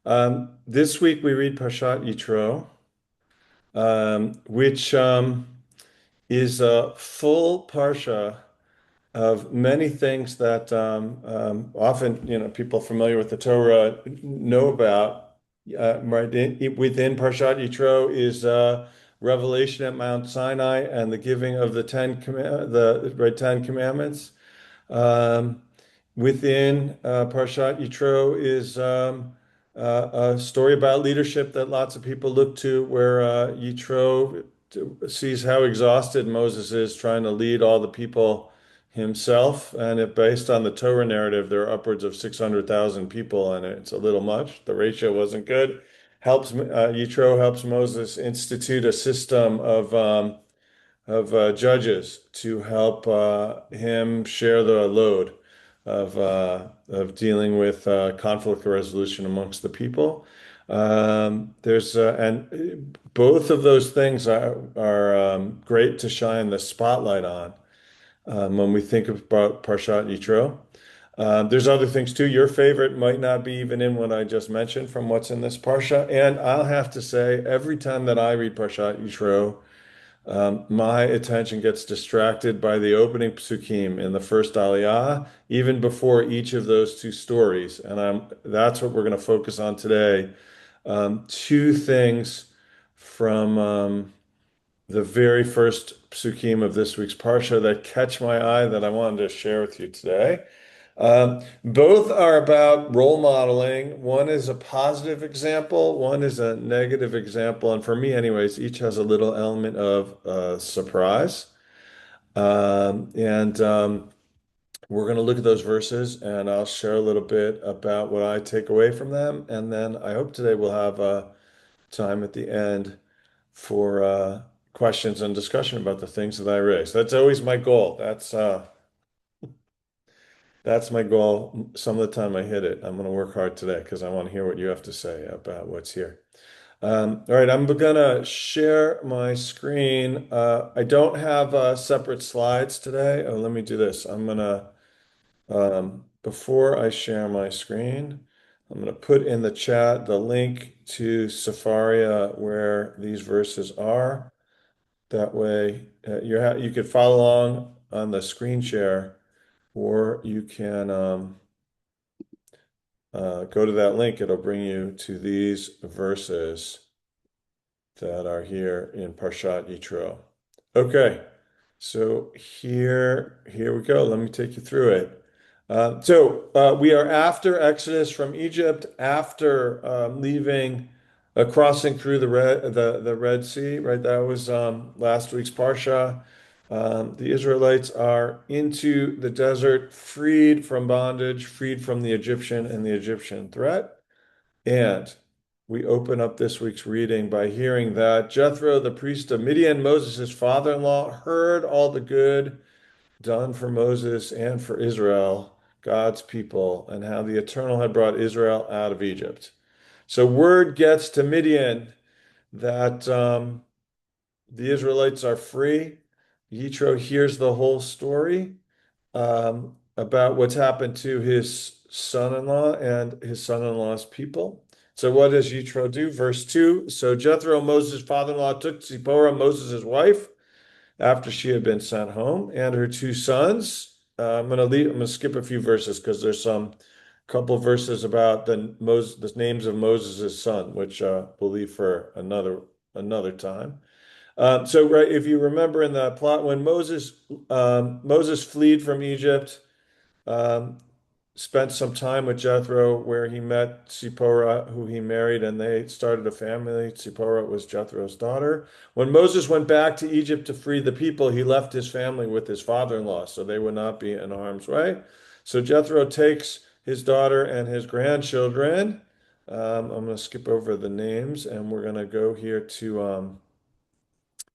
This week we read Parashat Yitro, which is a full parsha of many things that often, people familiar with the Torah know about. Right within Parshat Yitro is revelation at Mount Sinai and the giving of the Ten Commandments. Um, Within Parashat Yitro is a story about leadership that lots of people look to, where Yitro sees how exhausted Moses is trying to lead all the people himself. And based on the Torah narrative, there are upwards of 600,000 people, and it's a little much. The ratio wasn't good. Yitro helps Moses institute a system of judges to help him share the load of dealing with conflict resolution amongst the people. There's and both of those things are great to shine the spotlight on when we think about Parshat Yitro. There's other things too. Your favorite might not be even in what I just mentioned from what's in this Parsha. And I'll have to say, every time that I read Parshat Yitro, my attention gets distracted by the opening psukim in the first aliyah, even before each of those two stories. And that's what we're going to focus on today. Two things from the very first psukim of this week's parsha that catch my eye that I wanted to share with you today. Both are about role modeling. One is a positive example, one is a negative example. And for me, anyways, each has a little element of surprise. And We're going to look at those verses and I'll share a little bit about what I take away from them. And then I hope today we'll have time at the end for questions and discussion about the things that I raised. That's always my goal. That's my goal. Some of the time I hit it. I'm going to work hard today because I want to hear what you have to say about what's here. All right, I'm gonna share my screen. I don't have separate slides today. Oh, let me do this. Before I share my screen, I'm gonna put in the chat the link to Safaria where these verses are. That way, you could follow along on the screen share, or you can go to that link. It'll bring you to these verses that are here in Parshat Yitro. Okay, so here we go. Let me take you through it. We are after Exodus from Egypt, after leaving, crossing through the Red Sea, right? That was last week's Parsha. The Israelites are into the desert, freed from bondage, freed from the Egyptian and the Egyptian threat. And we open up this week's reading by hearing that Jethro, the priest of Midian, Moses' father-in-law, heard all the good done for Moses and for Israel, God's people, and how the Eternal had brought Israel out of Egypt. So word gets to Midian that the Israelites are free. Yitro hears the whole story about what's happened to his son-in-law and his son-in-law's people. So what does Yitro do? Verse 2. So Jethro, Moses' father-in-law, took Zipporah, Moses' wife, after she had been sent home, and her two sons. I'm gonna skip a few verses because there's some couple verses about the names of Moses' son, which we'll leave for another time. Right, if you remember in the plot, when Moses fled from Egypt, um, spent some time with Jethro, where he met Zipporah, who he married, and they started a family. Zipporah was Jethro's daughter. When Moses went back to Egypt to free the people, he left his family with his father-in-law, so they would not be in harm's way. So Jethro takes his daughter and his grandchildren. I'm going to skip over the names, and we're going to go here to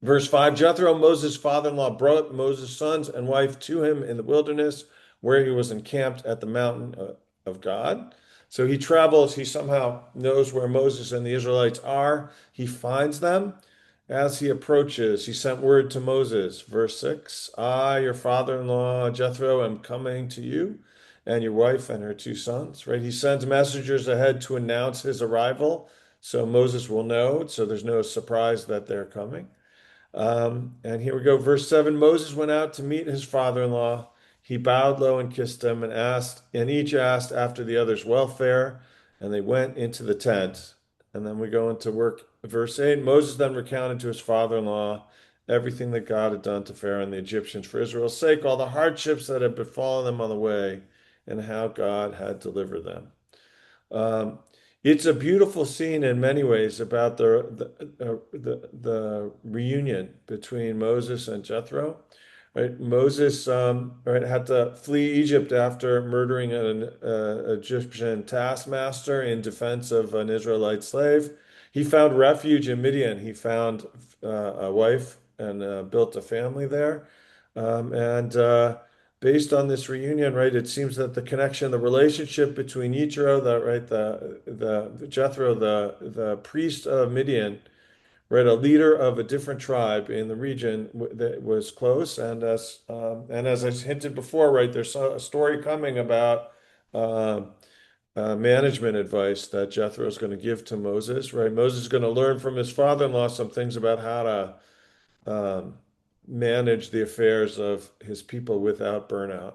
verse 5. Jethro, Moses' father-in-law, brought Moses' sons and wife to him in the wilderness, where he was encamped at the mountain of God. So he travels, he somehow knows where Moses and the Israelites are. He finds them. As he approaches, he sent word to Moses. Verse 6, I, your father-in-law, Jethro, am coming to you. and your wife and her two sons, right? He sends messengers ahead to announce his arrival, so Moses will know, so there's no surprise that they're coming. And here we go, verse 7. Moses went out to meet his father-in-law. He bowed low and kissed him and asked, and each asked after the other's welfare, and they went into the tent. And then we go into work, verse 8. Moses then recounted to his father-in-law everything that God had done to Pharaoh and the Egyptians for Israel's sake, all the hardships that had befallen them on the way, and how God had delivered them. Um, it's a beautiful scene in many ways about the reunion between Moses and Jethro. Right, Moses right, had to flee Egypt after murdering an Egyptian taskmaster in defense of an Israelite slave. He found refuge in Midian. He found a wife and built a family there. And based on this reunion, right, it seems that the connection, the relationship between Yitro, the Jethro, the priest of Midian, right, a leader of a different tribe in the region that was close, and as I hinted before, right, there's a story coming about uh, management advice that Jethro is going to give to Moses, right? Moses is going to learn from his father-in-law some things about how to um, manage the affairs of his people without burnout.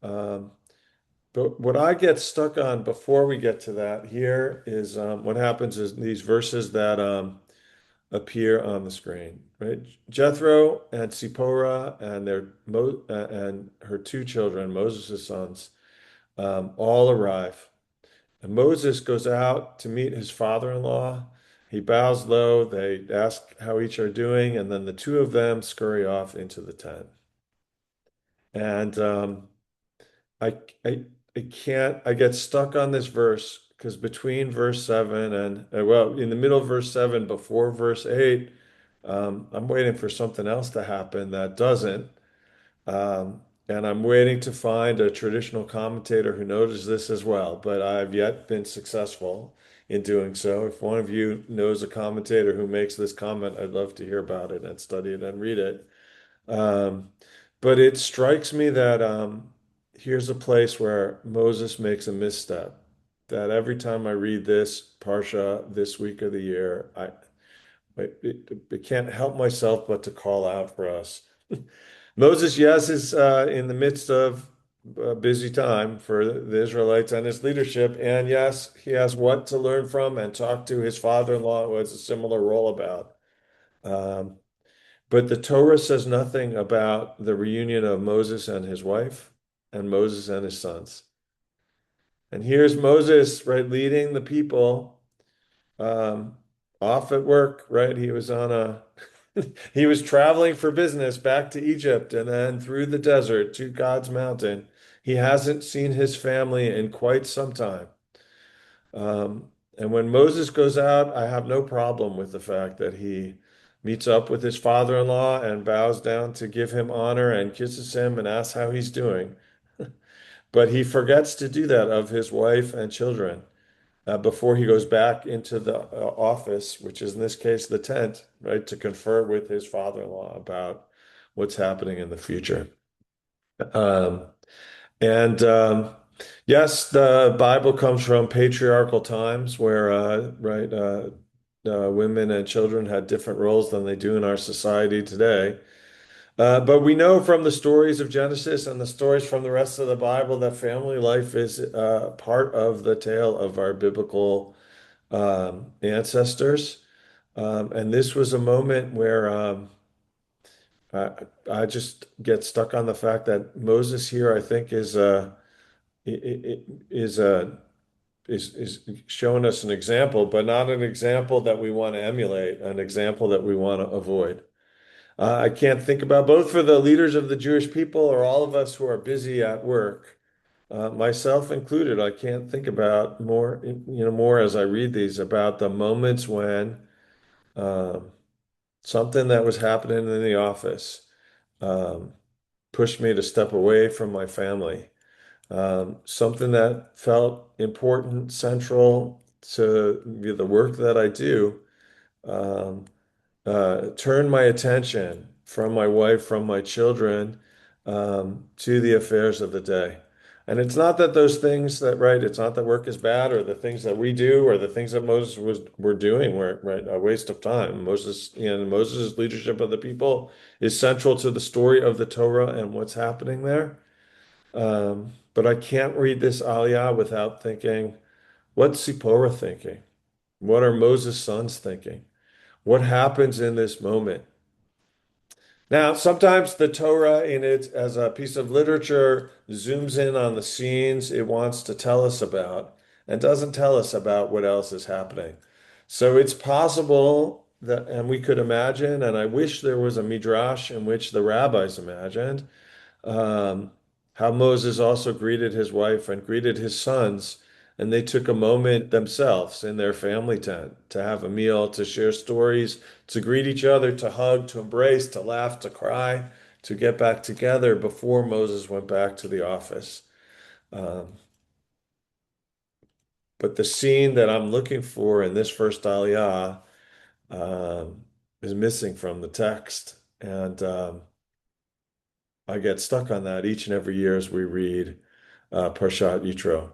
Um, but what I get stuck on before we get to that here is what happens is these verses that appear on the screen, right? Jethro and Zipporah and and her two children, Moses' sons, all arrive. And Moses goes out to meet his father-in-law. He bows low. They ask how each are doing, and then the two of them scurry off into the tent. And I, I, I can't, I get stuck on this verse because between verse 7 and, well, in the middle of verse 7, before verse 8, I'm waiting for something else to happen that doesn't. And I'm waiting to find a traditional commentator who noticed this as well, but I've yet been successful in doing so. If one of you knows a commentator who makes this comment, I'd love to hear about it and study it and read it. Um, but it strikes me that here's a place where Moses makes a misstep. That every time I read this Parsha this week of the year, I can't help myself but to call out for us. Moses, yes, is in the midst of a busy time for the Israelites and his leadership. And yes, he has what to learn from and talk to his father-in-law, who has a similar role about. Um, but the Torah says nothing about the reunion of Moses and his wife and Moses and his sons. And here's Moses, right, leading the people um, off at work, right? He was on a he was traveling for business back to Egypt and then through the desert to God's mountain. He hasn't seen his family in quite some time. Um, and when Moses goes out, I have no problem with the fact that he meets up with his father-in-law and bows down to give him honor and kisses him and asks how he's doing. But he forgets to do that of his wife and children before he goes back into the office, which is in this case the tent, right, to confer with his father-in-law about what's happening in the future. Um, and yes, the Bible comes from patriarchal times where, right, women and children had different roles than they do in our society today. But we know from the stories of Genesis and the stories from the rest of the Bible that family life is part of the tale of our biblical ancestors. And this was a moment where I, I just get stuck on the fact that Moses here, I think, is is showing us an example, but not an example that we want to emulate, an example that we want to avoid. I can't think about both for the leaders of the Jewish people or all of us who are busy at work, myself included. I can't think about more, more as I read these about the moments when um, something that was happening in the office um, pushed me to step away from my family. Something that felt important, central to the work that I do, um, turned my attention from my wife, from my children, to the affairs of the day. And it's not that those things that, right, it's not that work is bad or the things that we do or the things that Moses was were doing were, right, a waste of time. Moses' leadership of the people is central to the story of the Torah and what's happening there. But I can't read this Aliyah without thinking, what's Zipporah thinking? What are Moses' sons thinking? What happens in this moment? Now, sometimes the Torah in it as a piece of literature zooms in on the scenes it wants to tell us about and doesn't tell us about what else is happening. So it's possible that, and we could imagine, and I wish there was a midrash in which the rabbis imagined, um, how Moses also greeted his wife and greeted his sons, and they took a moment themselves in their family tent to have a meal, to share stories, to greet each other, to hug, to embrace, to laugh, to cry, to get back together before Moses went back to the office. Um, but the scene that I'm looking for in this first aliyah um, is missing from the text, and I get stuck on that each and every year as we read Parshat Yitro.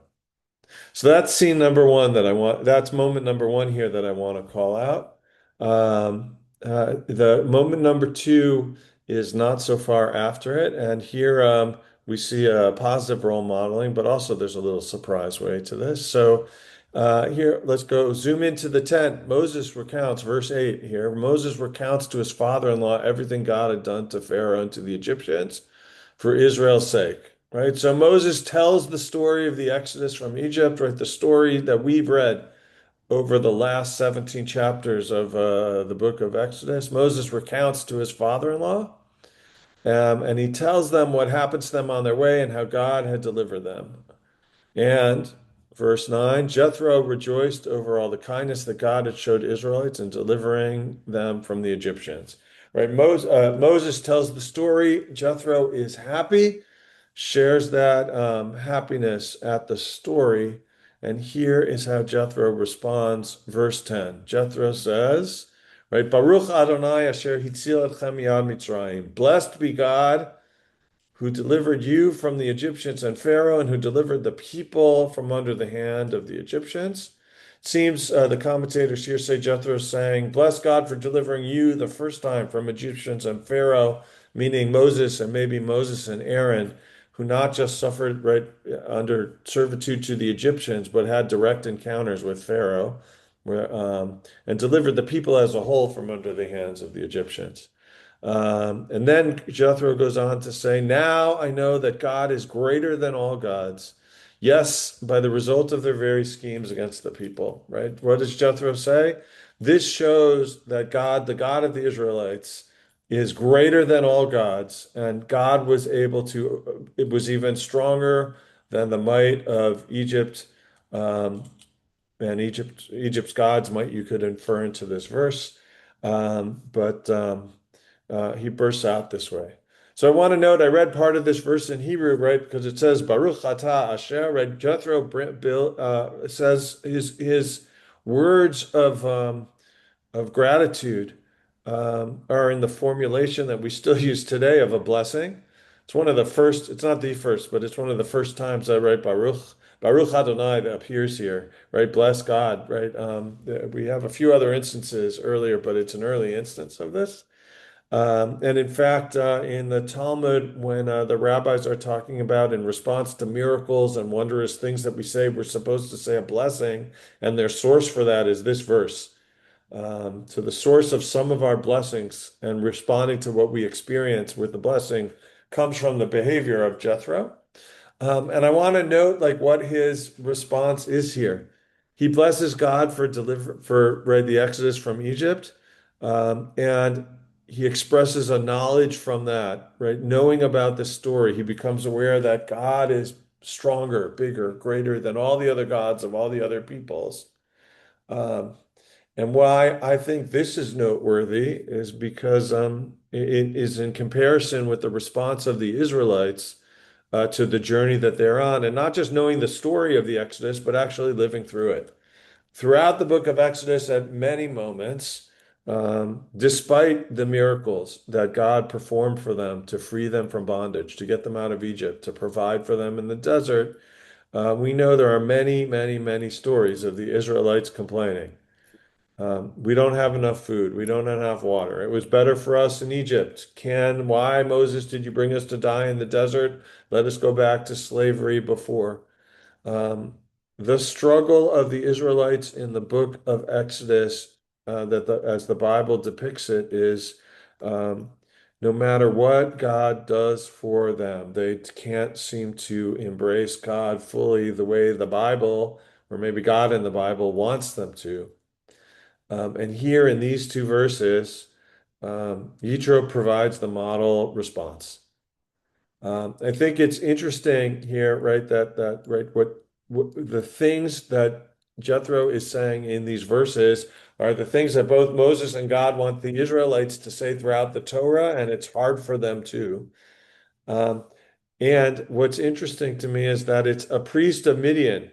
So that's scene number one that I want. That's moment number one here that I want to call out. The moment number two is not so far after it, and here we see a positive role modeling, but also there's a little surprise way to this. So here, let's go zoom into the tent. Moses recounts, verse 8 here. Moses recounts to his father-in-law everything God had done to Pharaoh and to the Egyptians for Israel's sake, right? So Moses tells the story of the Exodus from Egypt, right? The story that we've read over the last 17 chapters of the book of Exodus. Moses recounts to his father-in-law, and he tells them what happened to them on their way and how God had delivered them. And verse 9, Jethro rejoiced over all the kindness that God had showed Israelites in delivering them from the Egyptians. Right? Moses tells the story. Jethro is happy, shares that happiness at the story. And here is how Jethro responds. Verse 10. Jethro says, right, Baruch Adonai asher hitzil etchem miyad Mitzrayim. Blessed be God who delivered you from the Egyptians and Pharaoh, and who delivered the people from under the hand of the Egyptians. It seems the commentators here say Jethro is saying, bless God for delivering you the first time from Egyptians and Pharaoh, meaning Moses and maybe Moses and Aaron, who not just suffered right under servitude to the Egyptians, but had direct encounters with Pharaoh, and delivered the people as a whole from under the hands of the Egyptians. And then Jethro goes on to say, now I know that God is greater than all gods. Yes, by the result of their very schemes against the people, right? What does Jethro say? This shows that God, the God of the Israelites, is greater than all gods, and God was able to, it was even stronger than the might of Egypt. Um, and Egypt's gods might you could infer into this verse. But he bursts out this way. So I want to note, I read part of this verse in Hebrew, right? Because it says, Baruch atah asher, right? Jethro says his words of gratitude are in the formulation that we still use today of a blessing. It's one of the first, it's not the first, but it's one of the first times I write Baruch Adonai that appears here, right? Bless God, right? We have a few other instances earlier, but it's an early instance of this. And in fact, in the Talmud, when the rabbis are talking about in response to miracles and wondrous things that we say, we're supposed to say a blessing, and their source for that is this verse. So the source of some of our blessings and responding to what we experience with the blessing comes from the behavior of Jethro. And I want to note like what his response is here. He blesses God for right, the Exodus from Egypt, and he expresses a knowledge from that, right? Knowing about this story, he becomes aware that God is stronger, bigger, greater than all the other gods of all the other peoples. Um, and why I think this is noteworthy is because it is in comparison with the response of the Israelites to the journey that they're on, and not just knowing the story of the Exodus, but actually living through it. Throughout the book of Exodus, at many moments, despite the miracles that God performed for them to free them from bondage, to get them out of Egypt, to provide for them in the desert, we know there are many, many, many stories of the Israelites complaining. We don't have enough food. We don't have enough water. It was better for us in Egypt. Why, Moses, did you bring us to die in the desert? Let us go back to slavery before. Um, the struggle of the Israelites in the book of Exodus, as the Bible depicts it, is um, no matter what God does for them, they can't seem to embrace God fully the way the Bible, or maybe God in the Bible, wants them to. And here in these two verses, Yitro provides the model response. I think it's interesting here, right, that right what the things that Jethro is saying in these verses are the things that both Moses and God want the Israelites to say throughout the Torah, and it's hard for them too. Um, and what's interesting to me is that it's a priest of Midian,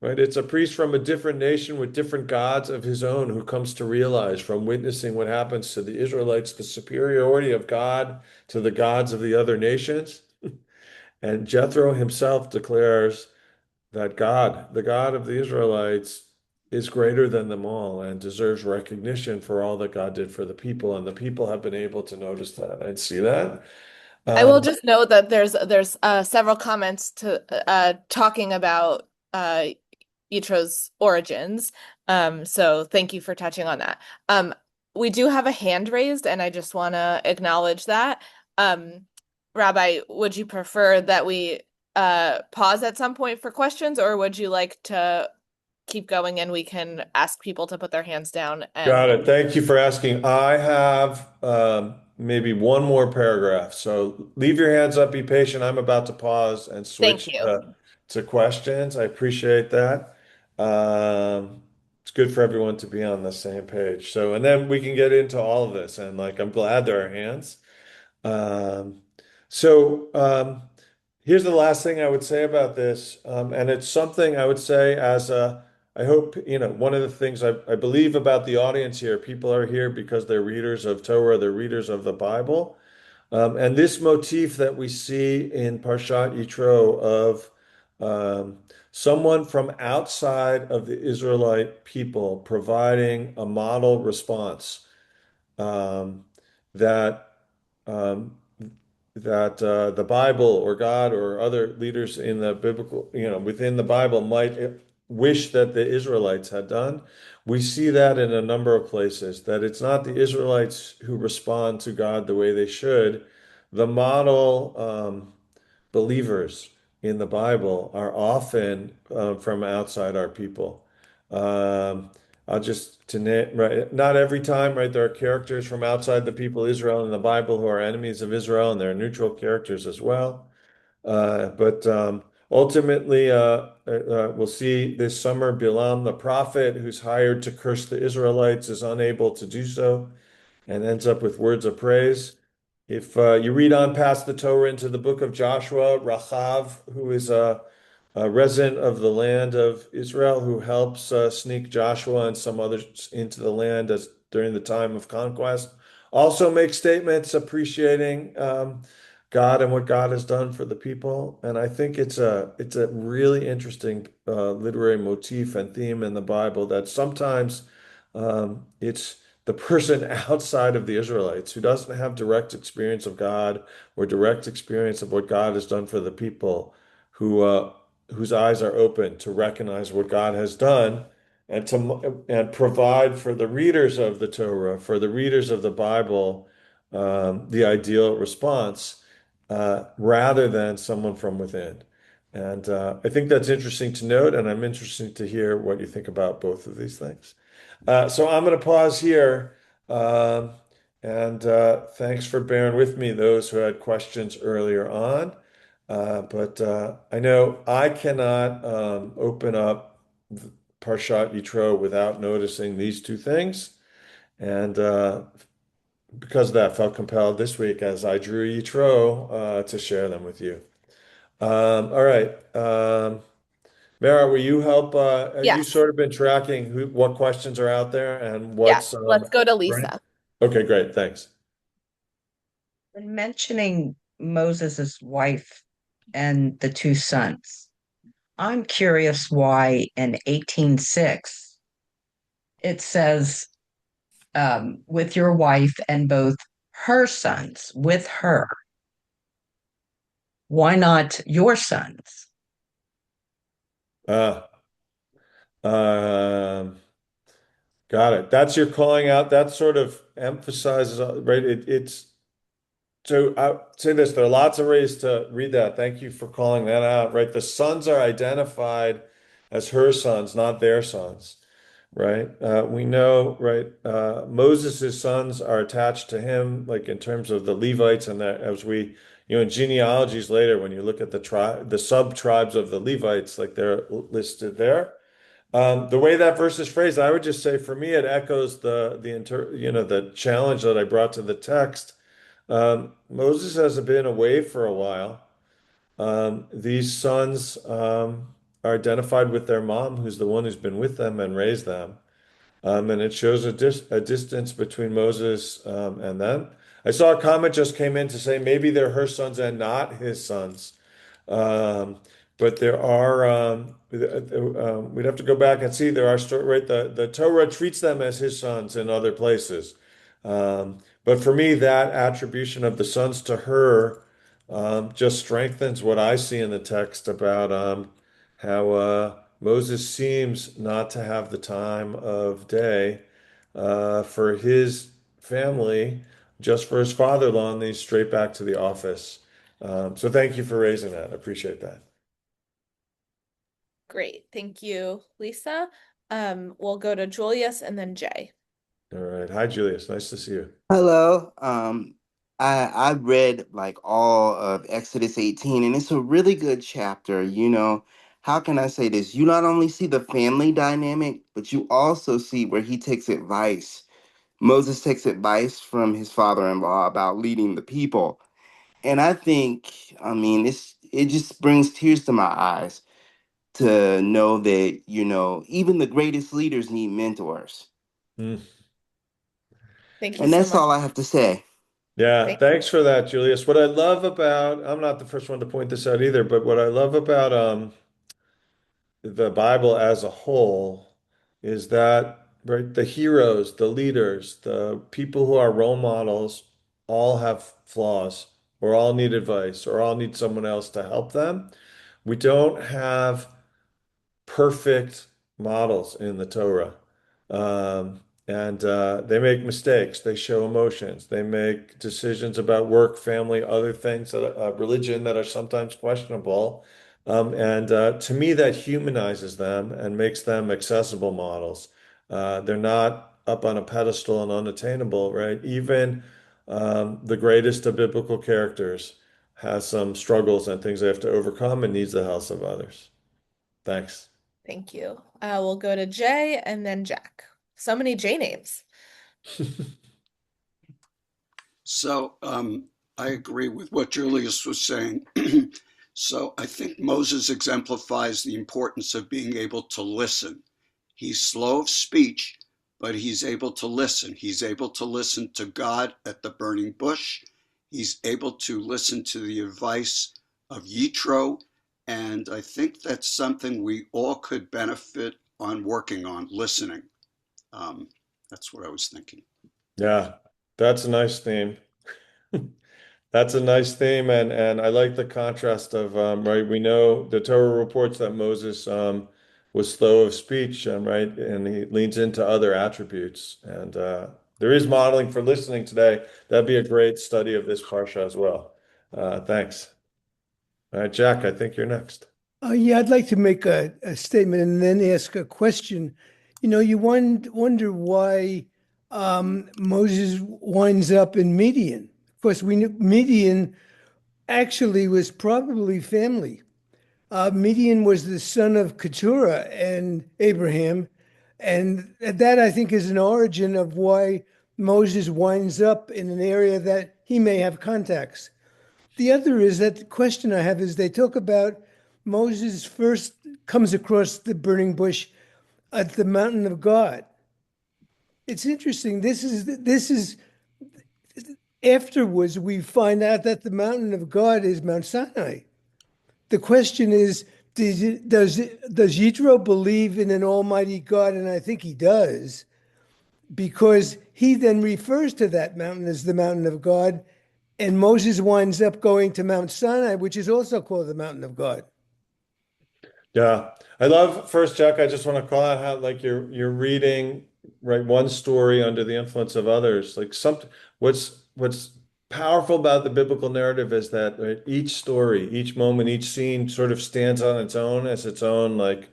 right? It's a priest from a different nation with different gods of his own who comes to realize from witnessing what happens to the Israelites, the superiority of God to the gods of the other nations. And Jethro himself declares that God, the God of the Israelites, is greater than them all and deserves recognition for all that God did for the people. And the people have been able to notice that and see that. I will Um, just note that there's several comments to talking about Yitro's origins. So thank you for touching on that. Um, we do have a hand raised, and I just want to acknowledge that. Um, Rabbi, would you prefer that we pause at some point for questions, or would you like to keep going and we can ask people to put their hands down Got and it. Thank you for asking. I have maybe one more paragraph. So leave your hands up, be patient. I'm about to pause and thank switch you. to questions. I appreciate that. It's good for everyone to be on the same page. So, and then we can get into all of this. And like, I'm glad there are hands. Um, so here's the last thing I would say about this, and it's something I would say as a, I hope, one of the things I believe about the audience here, people are here because they're readers of Torah, they're readers of the Bible. And this motif that we see in Parshat Yitro of um, someone from outside of the Israelite people providing a model response um, that um, the Bible or God or other leaders in the biblical, within the Bible might wish that the Israelites had done. We see that in a number of places, that it's not the Israelites who respond to God the way they should. The model believers in the Bible are often from outside our people. Um, I'll just to name, right, not every time, right? There are characters from outside the people of Israel in the Bible who are enemies of Israel, and there are neutral characters as well. But ultimately, we'll see this summer Bilam, the prophet, who's hired to curse the Israelites, is unable to do so and ends up with words of praise. If you read on past the Torah into the book of Joshua, Rachav, who is a resident of the land of Israel, who helps sneak Joshua and some others into the land during the time of conquest, also makes statements appreciating God and what God has done for the people. And I think it's a really interesting literary motif and theme in the Bible that sometimes it's the person outside of the Israelites who doesn't have direct experience of God or direct experience of what God has done for the people, whose eyes are open to recognize what God has done and provide for the readers of the Torah, for the readers of the Bible, the ideal response, rather than someone from within. And I think that's interesting to note, and I'm interested to hear what you think about both of these things. So I'm going to pause here. Um, and thanks for bearing with me, those who had questions earlier on. But I know I cannot open up Parshat Yitro without noticing these two things. And because of that, felt compelled this week as I drew Yitro to share them with you. All right. Mara, will you help? You Yes. sort of been tracking what questions are out there and Yes. what's Let's go to right? Lisa. Okay, great. Thanks. When mentioning Moses' wife and the two sons, I'm curious why in 18:6 it says, with your wife and both her sons, with her. Why not your sons? Uh, um, got it. That's your calling out. That sort of emphasizes, right? It's so I say this. There are lots of ways to read that. Thank you for calling that out. Right, the sons are identified as her sons, not their sons. Right? We know, right? Moses' sons are attached to him, like in terms of the Levites, and that as we, in genealogies later, when you look at the sub tribes of the Levites, like they're listed there. The way that verse is phrased, I would just say for me, it echoes the challenge that I brought to the text. Moses has been away for a while. These sons are identified with their mom, who's the one who's been with them and raised them. And it shows a distance between Moses and them. I saw a comment just came in to say maybe they're her sons and not his sons. Um, but there are, we'd have to go back and see, there are, right, the Torah treats them as his sons in other places. But for me, that attribution of the sons to her just strengthens what I see in the text about how Moses seems not to have the time of day for his family, just for his father-in-law, and then he's straight back to the office. So thank you for raising that. I appreciate that. Great. Thank you, Lisa. We'll go to Julius and then Jay. All right. Hi, Julius. Nice to see you. Hello. I read like all of Exodus 18, and it's a really good chapter. How can I say this? You not only see the family dynamic, but you also see where he takes advice. Moses takes advice from his father-in-law about leading the people. And I mean, it just brings tears to my eyes to know that, even the greatest leaders need mentors. Hmm. Thank you And so that's much. all I have to say. Yeah, Thank thanks for that, Julius. What I love about, I'm not the first one to point this out either, but what I love about the Bible as a whole is that, right, the heroes, the leaders, the people who are role models all have flaws or all need advice or all need someone else to help them. We don't have perfect models in the Torah. And they make mistakes, they show emotions, they make decisions about work, family, other things that religion that are sometimes questionable. And to me, that humanizes them and makes them accessible models. They're not up on a pedestal and unattainable, right? Even the greatest of biblical characters has some struggles and things they have to overcome and needs the help of others. Thanks. Thank you. We'll go to Jay and then Jack. So many J names. So I agree with what Julius was saying. So I think Moses exemplifies the importance of being able to listen. He's slow of speech, but he's able to listen. He's able to listen to God at the burning bush. He's able to listen to the advice of Yitro. And I think that's something we all could benefit on working on, listening. Um, that's what I was thinking. Yeah, that's a nice theme. That's a nice theme, and I like the contrast of right. We know the Torah reports that Moses was slow of speech, right, and he leans into other attributes. And there is modeling for listening today. That'd be a great study of this parsha as well. Thanks. All right, Jack, I think you're next. Yeah, I'd like to make a statement and then ask a question. You wonder why Moses winds up in Midian. Of course, we knew Midian actually was probably family. Midian was the son of Keturah and Abraham, and that I think is an origin of why Moses winds up in an area that he may have contacts. The other is that the question I have is they talk about Moses' first comes across the burning bush at the mountain of God. It's interesting. This is afterwards we find out that the mountain of God is Mount Sinai. The question is, does Yitro believe in an almighty God? And I think he does, because he then refers to that mountain as the mountain of God, and Moses winds up going to Mount Sinai, which is also called the mountain of God. Yeah. I love first, Jack, I just want to call out how like you're reading right one story under the influence of others. Like something what's powerful about the biblical narrative is that right, each story, each moment, each scene sort of stands on its own as its own like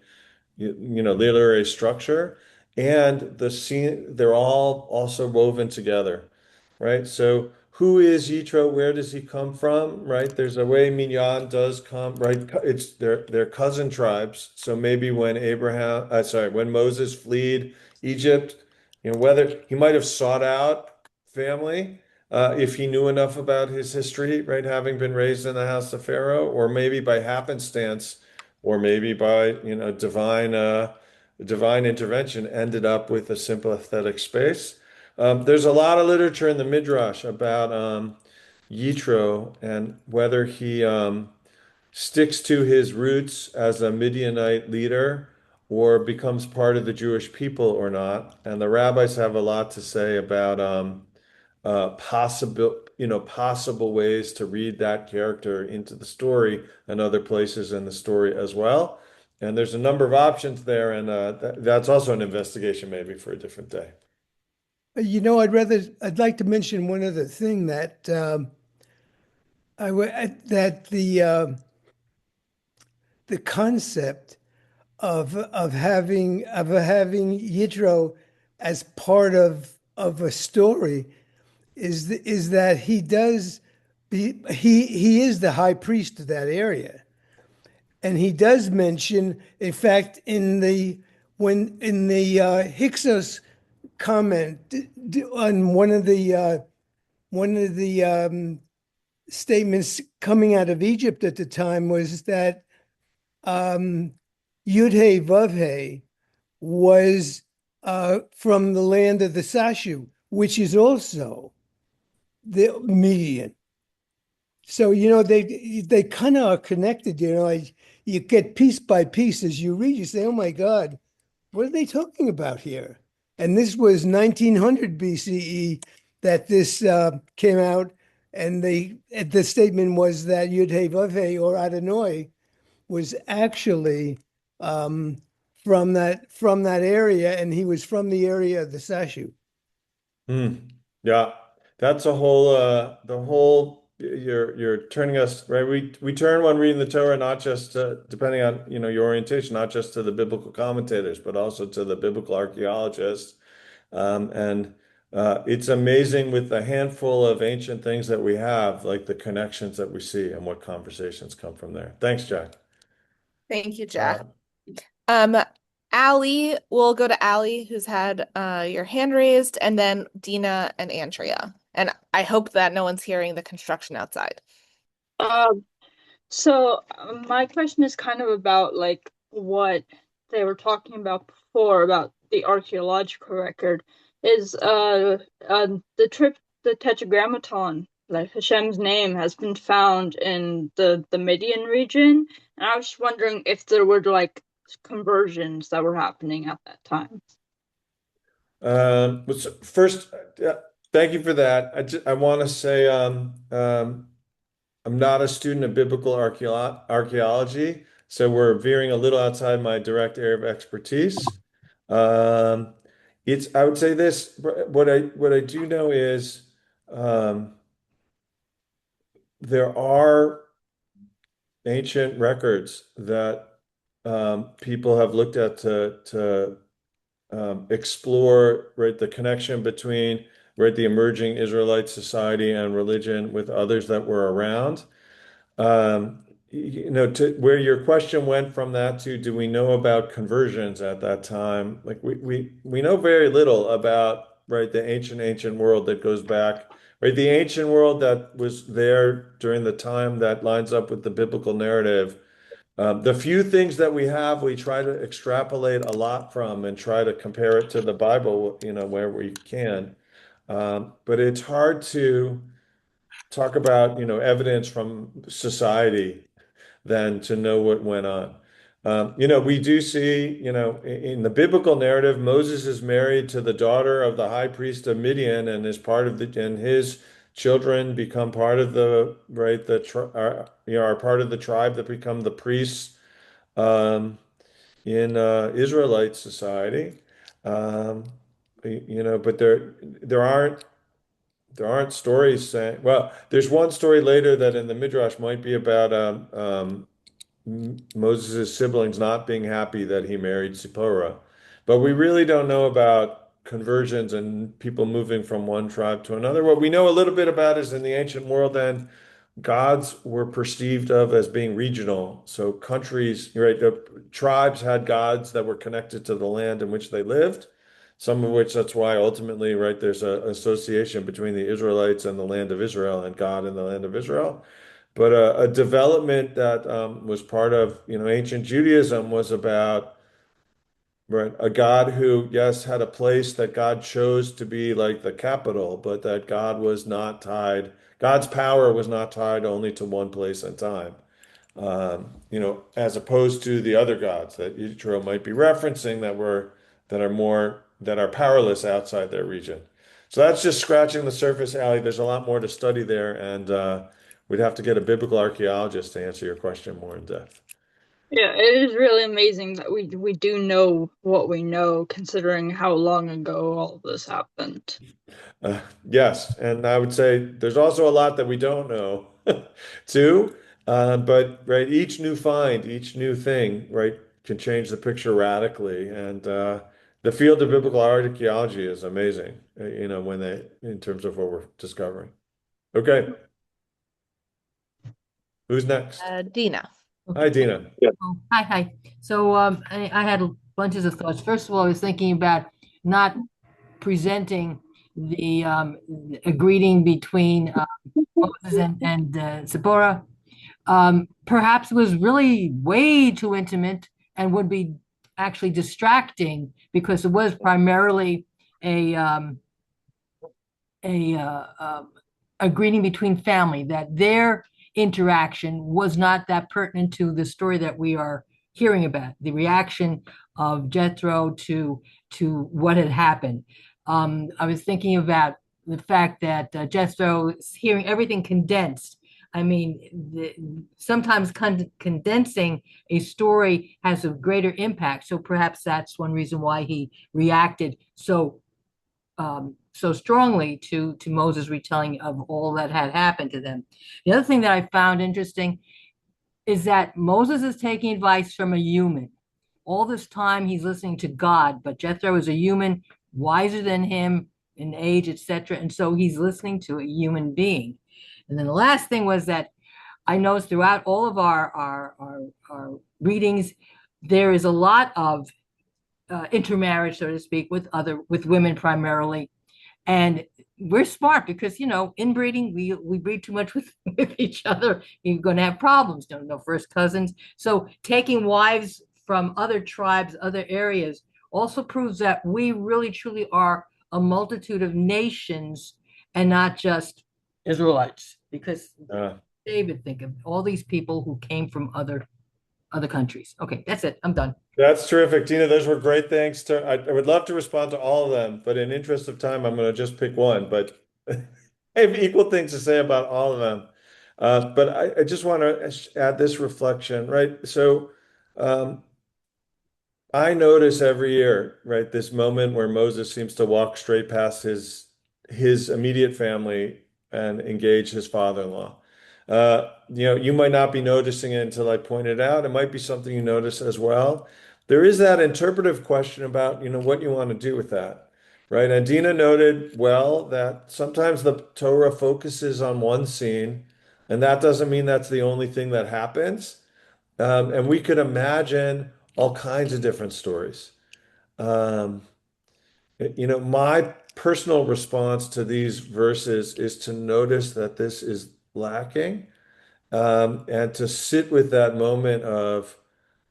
literary structure, and the scene they're all also woven together, right? So who is Yitro? Where does he come from? Right? There's a way Minyan does come, right? It's their cousin tribes. So maybe when when Moses fled Egypt, whether he might have sought out family, if he knew enough about his history, right, having been raised in the house of Pharaoh, or maybe by happenstance, or maybe by divine intervention, ended up with a sympathetic space. There's a lot of literature in the Midrash about Yitro and whether he sticks to his roots as a Midianite leader or becomes part of the Jewish people or not. And the rabbis have a lot to say about possible ways to read that character into the story and other places in the story as well. And there's a number of options there, and that's also an investigation maybe for a different day. I'd like to mention one other thing that that the concept of having Yitro as part of a story is that he is the high priest of that area, and he does mention, in fact, in the Hyksos comment on one of the statements coming out of Egypt at the time was that Yud Hey Vav Hey was from the land of the Sashu, which is also the Median. So they kind of are connected. Like you get piece by piece as you read. You say, "Oh my God, what are they talking about here?" And this was 1900 BCE that this came out, and the statement was that Yud Hey Vav Hey, or Adonai, was actually from that area, and he was from the area of the Sashu. Hmm. Yeah, that's a whole the whole you're turning us right. We turn when reading the Torah not just depending on your orientation, not just to the biblical commentators, but also to the biblical archaeologists. And it's amazing with the handful of ancient things that we have, like the connections that we see and what conversations come from there. Thanks, Jack. Thank you, Uh, Jack. Um, Allie, we'll go to Allie, who's had your hand raised, and then Dina and Andrea. And I hope that no one's hearing the construction outside. Um, my question is kind of about like what they were talking about before about the archaeological record. Is the Tetragrammaton, like Hashem's name, has been found in the Midian region, and I was just wondering if there were like conversions that were happening at that time. First, thank you for that. I want to say I'm not a student of biblical archaeology, so we're veering a little outside my direct area of expertise. Um, I would say this, what I do know is um, there are ancient records that people have looked at to explore right the connection between right the emerging Israelite society and religion with others that were around. To where your question went from that to do we know about conversions at that time? Like we know very little about right the ancient world that goes back, right? The ancient world that was there during the time that lines up with the biblical narrative The few things that we have, we try to extrapolate a lot from and try to compare it to the Bible, where we can. But it's hard to talk about, evidence from society than to know what went on. We do see, in the biblical narrative, Moses is married to the daughter of the high priest of Midian and is part of and his children become part of the, right, are part of the tribe that become the priests um, in Israelite society. Um, but there aren't stories saying, well, there's one story later that in the Midrash might be about Moses' siblings not being happy that he married Zipporah. But we really don't know about conversions and people moving from one tribe to another. What we know a little bit about is in the ancient world, then gods were perceived of as being regional. So countries, right, the tribes had gods that were connected to the land in which they lived. Some of which that's why ultimately, right, there's a association between the Israelites and the land of Israel and God in the land of Israel. But a development that was part of, ancient Judaism was about, right, a God who, yes, had a place that God chose to be like the capital, but that God's power was not tied only to one place and time. As opposed to the other gods that Yitro might be referencing that are powerless outside their region. So that's just scratching the surface, Ali. There's a lot more to study there, and we'd have to get a biblical archaeologist to answer your question more in depth. Yeah, it is really amazing that we do know what we know, considering how long ago all of this happened. Yes, and I would say there's also a lot that we don't know too. But right, each new find, each new thing, right, can change the picture radically. And the field of biblical archaeology is amazing, in terms of what we're discovering. Okay, who's next? Dina. Hi, Dina. Oh, hi, hi. So I had bunches of thoughts. First of all, I was thinking about not presenting the a greeting between Moses and Zipporah. Perhaps it was really way too intimate and would be actually distracting because it was primarily a um, a greeting between family, that their interaction was not that pertinent to the story that we are hearing about, the reaction of Jethro to what had happened. I was thinking about the fact that Jethro is hearing everything condensed. I mean, sometimes condensing a story has a greater impact. So perhaps that's one reason why he reacted so strongly to Moses' retelling of all that had happened to them. The other thing that I found interesting is that Moses is taking advice from a human. All this time he's listening to God, but Jethro is a human, wiser than him in age, etc. And so he's listening to a human being. And then the last thing was that I noticed throughout all of our readings, there is a lot of intermarriage, so to speak, with women primarily. And we're smart because, inbreeding, we breed too much with each other. You're going to have problems. No first cousins. So taking wives from other tribes, other areas, also proves that we really truly are a multitude of nations and not just Israelites. Because Uh, David, think of all these people who came from other countries. Okay, that's it. I'm done. that's terrific, Tina. Those were great. Thanks I would love to respond to all of them, but in interest of time, I'm going to just pick one. But I have equal things to say about all of them. But I just want to add this reflection, right? So I notice every year, right, this moment where Moses seems to walk straight past his immediate family and engage his father-in-law. You might not be noticing it until I point it out. It might be something you notice as well. There is that interpretive question about, what you want to do with that, right? And Dina noted well that sometimes the Torah focuses on one scene, and that doesn't mean that's the only thing that happens. And we could imagine all kinds of different stories. Um, my personal response to these verses is to notice that this is lacking and to sit with that moment of,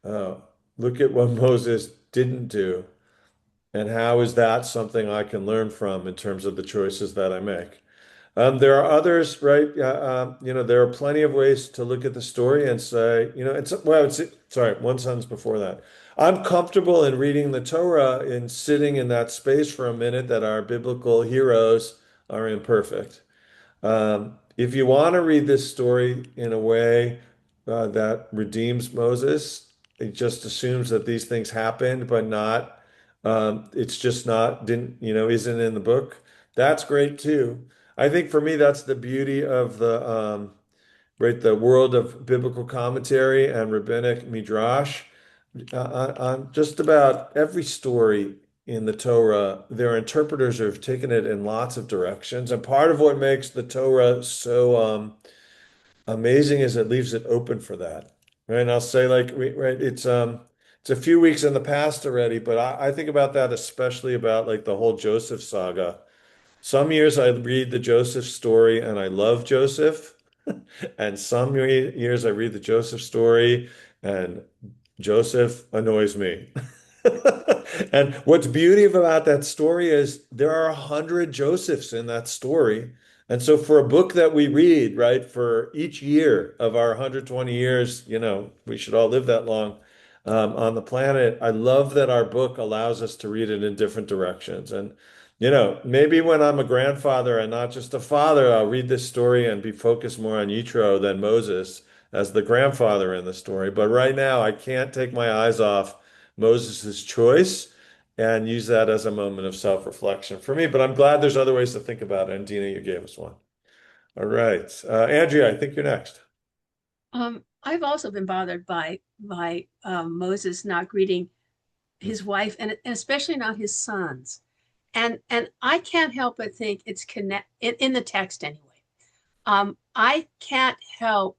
look at what Moses didn't do, and how is that something I can learn from in terms of the choices that I make. There are others, right? There are plenty of ways to look at the story and say, sorry, one sentence before that. I'm comfortable in reading the Torah and sitting in that space for a minute that our biblical heroes are imperfect. If you want to read this story in a way that redeems Moses, it just assumes that these things happened, but not, it's just not, didn't, isn't in the book. That's great too. I think for me, that's the beauty of right, the world of biblical commentary and rabbinic midrash. On just about every story in the Torah, their interpreters have taken it in lots of directions. And part of what makes the Torah so amazing is it leaves it open for that. Right. And I'll say right, it's a few weeks in the past already, but I think about that especially about like the whole Joseph saga. Some years I read the Joseph story and I love Joseph. And some years I read the Joseph story and Joseph annoys me. And what's beauty about that story is there are 100 Josephs in that story. And so for a book that we read, right, for each year of our 120 years, we should all live that long on the planet. I love that our book allows us to read it in different directions. And, maybe when I'm a grandfather and not just a father, I'll read this story and be focused more on Yitro than Moses as the grandfather in the story. But right now, I can't take my eyes off Moses' choice and use that as a moment of self-reflection for me. But I'm glad there's other ways to think about it. And Dina, you gave us one. All right. Andrea, I think you're next. I've also been bothered by Moses not greeting his wife and especially not his sons. And I can't help but think it's in the text anyway. I can't help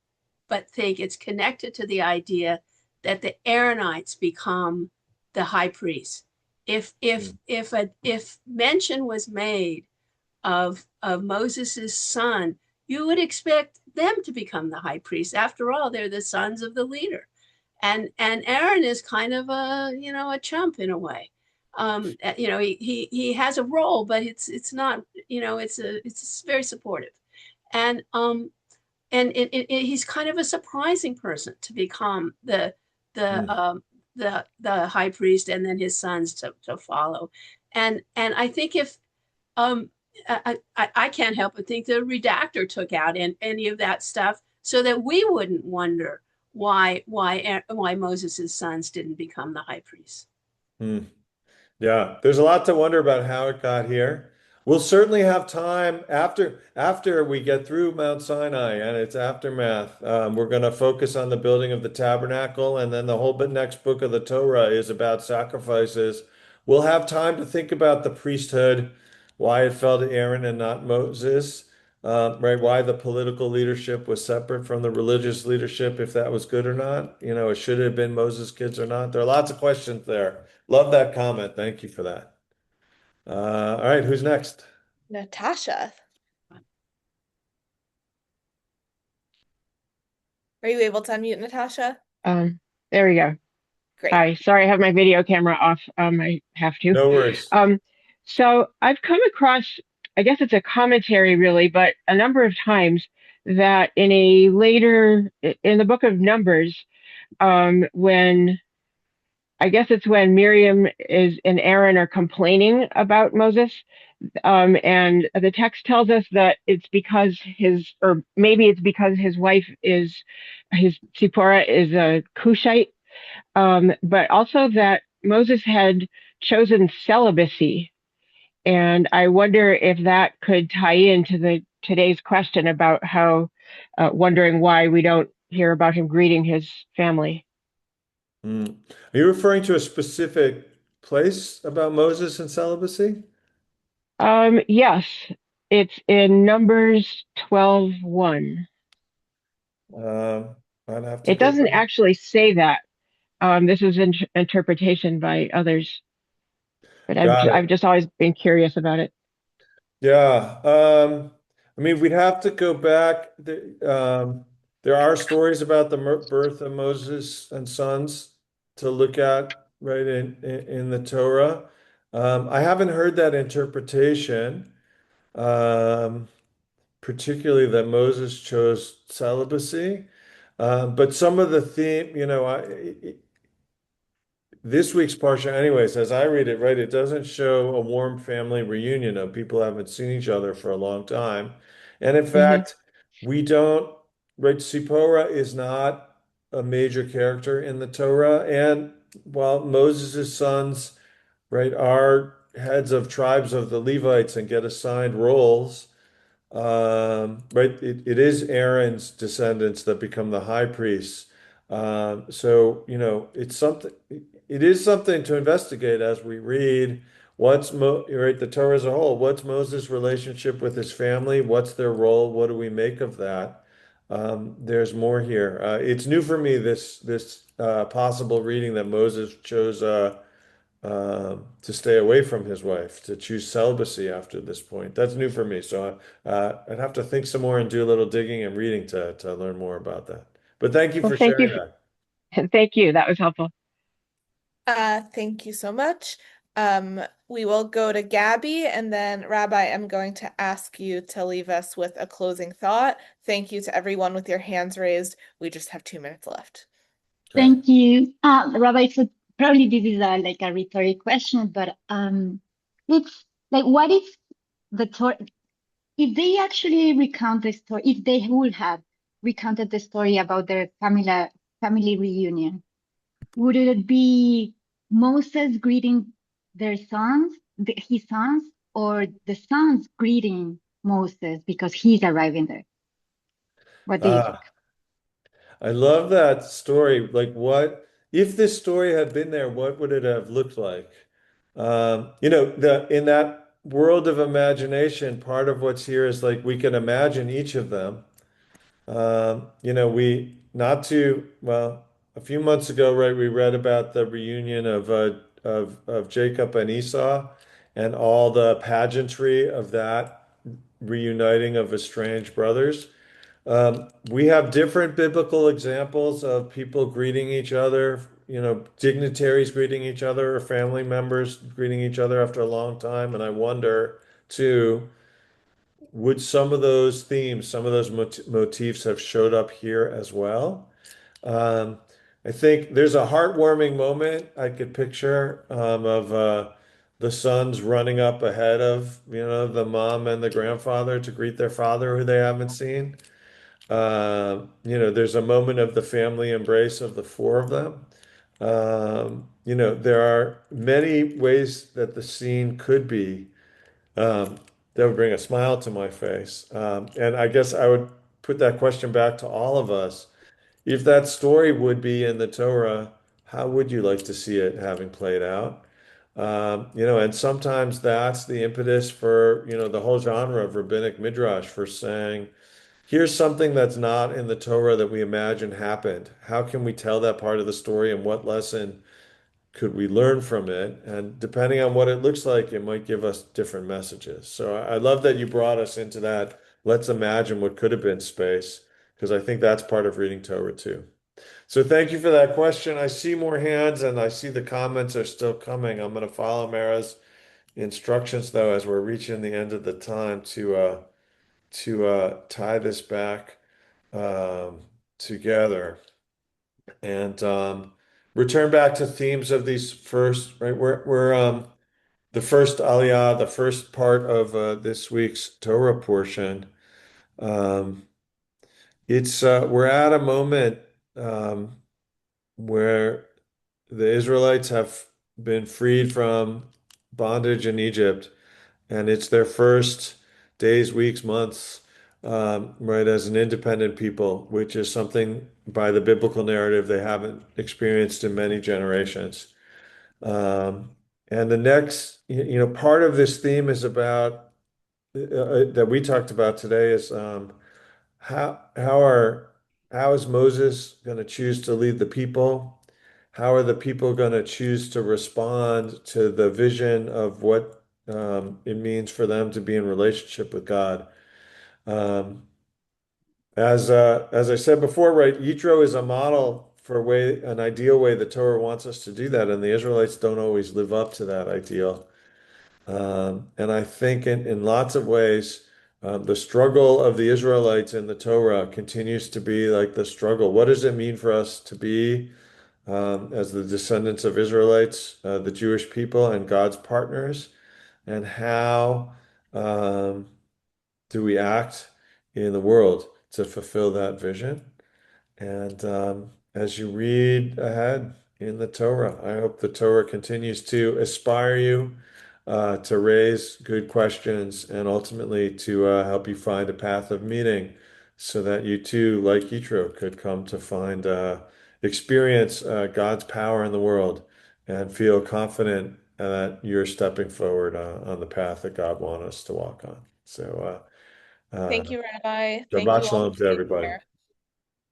but think it's connected to the idea that the Aaronites become the high priest. If mention was made of Moses's son, you would expect them to become the high priest. After all, they're the sons of the leader, and Aaron is kind of a chump in a way. He has a role, but it's not, it's very supportive, and he's kind of a surprising person to become Mm. the high priest, and then his sons to follow, and I think if I can't help but think the redactor took out any of that stuff so that we wouldn't wonder why Moses' sons didn't become the high priest. Mm. Yeah, there's a lot to wonder about how it got here. We'll certainly have time after we get through Mount Sinai and its aftermath. We're going to focus on the building of the tabernacle, and then the whole next book of the Torah is about sacrifices. We'll have time to think about the priesthood, why it fell to Aaron and not Moses, right? Why the political leadership was separate from the religious leadership, if that was good or not. It should have been Moses' kids or not. There are lots of questions there. Love that comment. Thank you for that. All right, who's next? Natasha. Are you able to unmute, Natasha? There we go. Great. Hi, sorry, I have my video camera off. I have to. No worries. So I've come across, I guess it's a commentary really, but a number of times that in the book of Numbers, when I guess it's when Miriam and Aaron are complaining about Moses, and the text tells us that it's because maybe it's because his wife his Zipporah is a Cushite, but also that Moses had chosen celibacy. And I wonder if that could tie into today's question about wondering why we don't hear about him greeting his family. Are you referring to a specific place about Moses and celibacy? Yes, it's in Numbers 12:1. I'd have to It go doesn't back. actually say that. This is interpretation by others, but Got I've it. just always been curious about it. Yeah. I mean, we'd have to go back. there are stories about the birth of Moses and sons to look at, right, in the Torah. I haven't heard that interpretation, um, particularly that Moses chose celibacy. But some of the theme, this week's Parsha, anyways, as I read it, right, it doesn't show a warm family reunion of people who haven't seen each other for a long time. And in Hmm. fact, we don't, right, Sipporah is not a major character in the Torah. And while Moses' sons, right, are heads of tribes of the Levites and get assigned roles, right, it is Aaron's descendants that become the high priests. So, it's something, it is something to investigate as we read right, the Torah as a whole. What's Moses' relationship with his family? What's their role? What do we make of that? There's more here. It's new for me, this possible reading that Moses chose to stay away from his wife, to choose celibacy after this point. That's new for me. So I'd have to think some more and do a little digging and reading to learn more about that. But thank you Well, for thank you. sharing that. Thank you. That was helpful. Thank you so much. We will go to Gabby, and then Rabbi, I'm going to ask you to leave us with a closing thought. Thank you to everyone with your hands raised. We just have 2 minutes left. Okay. Thank you. Rabbi, so probably this is like a rhetoric question, but it's like, what if the Torah, if they actually recount the story, if they would have recounted the story about their family reunion, would it be Moses greeting their sons, his sons, or the sons greeting Moses because he's arriving there? What do you think? Ah, I love that story. Like, what if this story had been there, what would it have looked like? The in that world of imagination, part of what's here is like we can imagine each of them. We not too well a few months ago, right? We read about the reunion of Jacob and Esau, and all the pageantry of that reuniting of estranged brothers. We have different biblical examples of people greeting each other, dignitaries greeting each other, or family members greeting each other after a long time. And I wonder, too, would some of those themes, some of those motifs have showed up here as well? Um, I think there's a heartwarming moment I could picture of the sons running up ahead of, the mom and the grandfather to greet their father who they haven't seen. There's a moment of the family embrace of the four of them. There are many ways that the scene could be that would bring a smile to my face. And I guess I would put that question back to all of us. If that story would be in the Torah, how would you like to see it having played out? And sometimes that's the impetus for, the whole genre of rabbinic midrash for saying, here's something that's not in the Torah that we imagine happened. How can we tell that part of the story and what lesson could we learn from it? And depending on what it looks like, it might give us different messages. So I love that you brought us into that. Let's imagine what could have been space, because I think that's part of reading Torah too. So thank you for that question. I see more hands and I see the comments are still coming. I'm going to follow Mara's instructions though, as we're reaching the end of the time to tie this back um, together and return back to themes of these first, right? We're the first aliyah, the first part of this week's Torah portion. Um, it's we're at a moment um, where the Israelites have been freed from bondage in Egypt, and it's their first days, weeks, months, right, as an independent people, which is something by the biblical narrative they haven't experienced in many generations. Um, and the next, part of this theme is about that we talked about today is how how are how is Moses going to choose to lead the people? How are the people going to choose to respond to the vision of what it means for them to be in relationship with God? Um, as I said before, right, Yitro is a model for an ideal way the Torah wants us to do that, and the Israelites don't always live up to that ideal. And I think in lots of ways, the struggle of the Israelites in the Torah continues to be like the struggle. What does it mean for us to be, as the descendants of Israelites, the Jewish people, and God's partners? And how do we act in the world to fulfill that vision? And as you read ahead in the Torah, I hope the Torah continues to aspire you to raise good questions and ultimately to help you find a path of meaning so that you too, like Yitro, could come to find, experience God's power in the world and feel confident that you're stepping forward on the path that God wants us to walk on. So, Thank you, Rabbi. Thank Shabbat you all Shalom for to being everybody. here.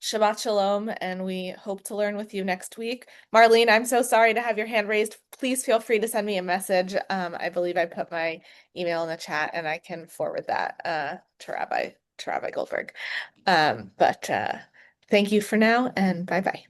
Shabbat Shalom, and we hope to learn with you next week. Marlene, I'm so sorry to have your hand raised. Please feel free to send me a message. I believe I put my email in the chat, and I can forward that to Rabbi Goldberg. But thank you for now, and bye-bye.